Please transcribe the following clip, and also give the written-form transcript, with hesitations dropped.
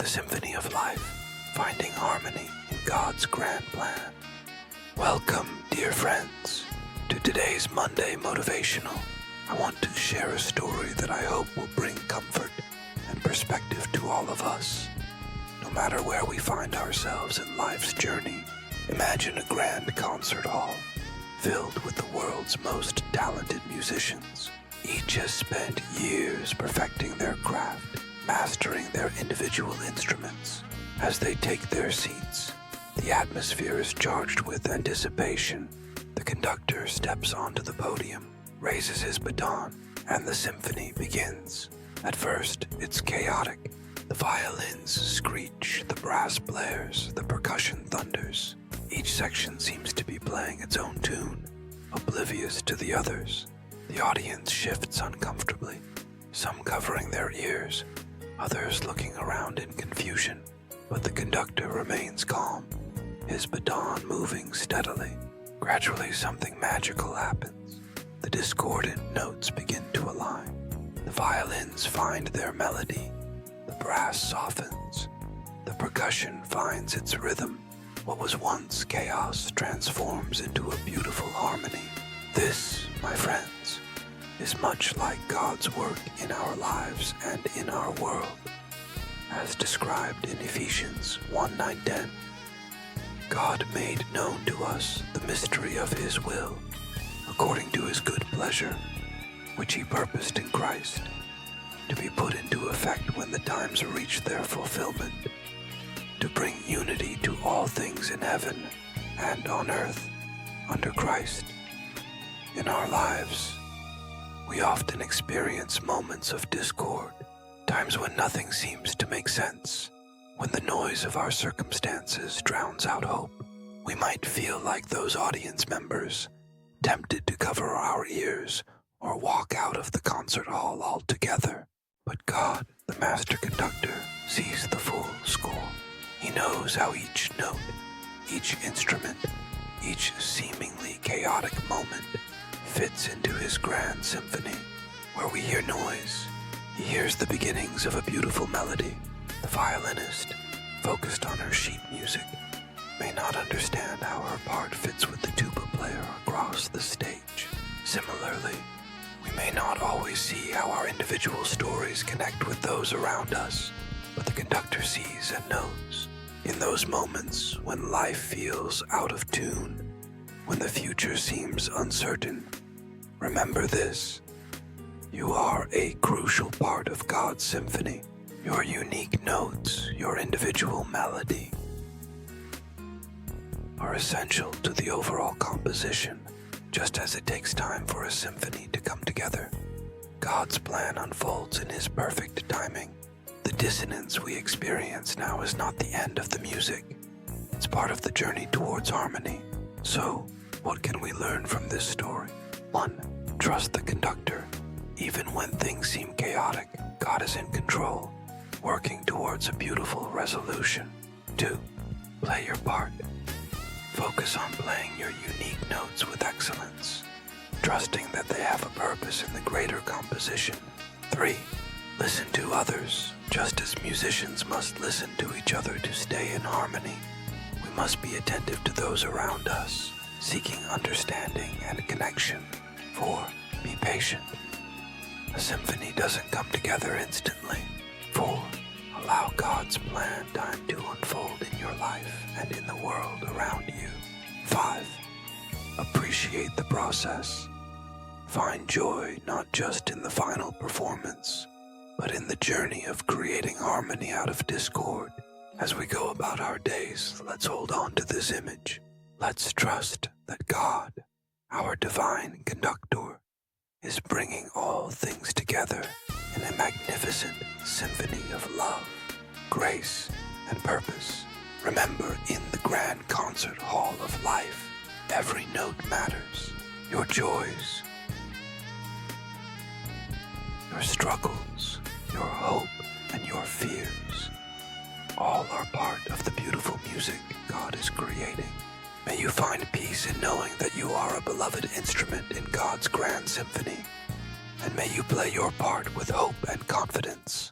symphony of life, finding harmony in God's grand plan. Welcome, dear friends, to today's Monday Motivational. I want to share a story that I hope will bring comfort and perspective to all of us. No matter where we find ourselves in life's journey, imagine a grand concert hall filled with the world's most talented musicians. Each has spent years perfecting their craft, mastering their individual instruments. As they take their seats, the atmosphere is charged with anticipation. The conductor steps onto the podium, raises his baton, and the symphony begins. At first, it's chaotic. The violins screech, the brass blares, the percussion thunders. Each section seems to be playing its own tune, oblivious to the others. The audience shifts uncomfortably, some covering their ears, others looking around in confusion. But the conductor remains calm, his baton moving steadily. Gradually, something magical happens. The discordant notes begin to align. The violins find their melody. The brass softens. The percussion finds its rhythm. What was once chaos transforms into a beautiful harmony. This, my friends, is much like God's work in our lives and in our world, as described in Ephesians 1:9-10. God made known to us the mystery of His will, according to His good pleasure, which He purposed in Christ, to be put into effect when the times reach their fulfillment, to bring unity to all things in heaven and on earth under Christ. In our lives, we often experience moments of discord, times when nothing seems to make sense, when the noise of our circumstances drowns out hope. We might feel like those audience members, tempted to cover our ears or walk out of the concert hall altogether. But God, the master conductor, sees the full score. He knows how each note, each instrument, each seemingly chaotic moment fits into His grand symphony. Where we hear noise, He hears the beginnings of a beautiful melody. The violinist, focused on her sheet music, may not understand how her part fits with the tuba player across the stage. Similarly, we may not always see how our individual stories connect with those around us, but the conductor sees and knows. In those moments when life feels out of tune, when the future seems uncertain, remember this: you are a crucial part of God's symphony. Your unique notes, your individual melody, are essential to the overall composition, just as it takes time for a symphony to come together. God's plan unfolds in His perfect timing. The dissonance we experience now is not the end of the music. It's part of the journey towards harmony. So, what can we learn from this story? 1. Trust the conductor. Even when things seem chaotic, God is in control, working towards a beautiful resolution. 2. Play your part. Focus on playing your unique notes with excellence, trusting that they have a purpose in the greater composition. 3. Listen to others, just as musicians must listen to each other to stay in harmony. We must be attentive to those around us, seeking understanding and connection. 4. Be patient. A symphony doesn't come together instantly. 4. Allow God's plan time to unfold in your life and in the world around you. 5. Appreciate the process. Find joy not just in the final performance, but in the journey of creating harmony out of discord. As we go about our days, let's hold on to this image. Let's trust that God, our divine conductor, is bringing all things together in a magnificent symphony of love, grace, and purpose. Remember, in the grand concert hall of life, every note matters. Your joys, your struggles, your hope, and your fears, all are part of the beautiful music God is creating. May you find peace in knowing that you are a beloved instrument in God's grand symphony, and may you play your part with hope and confidence.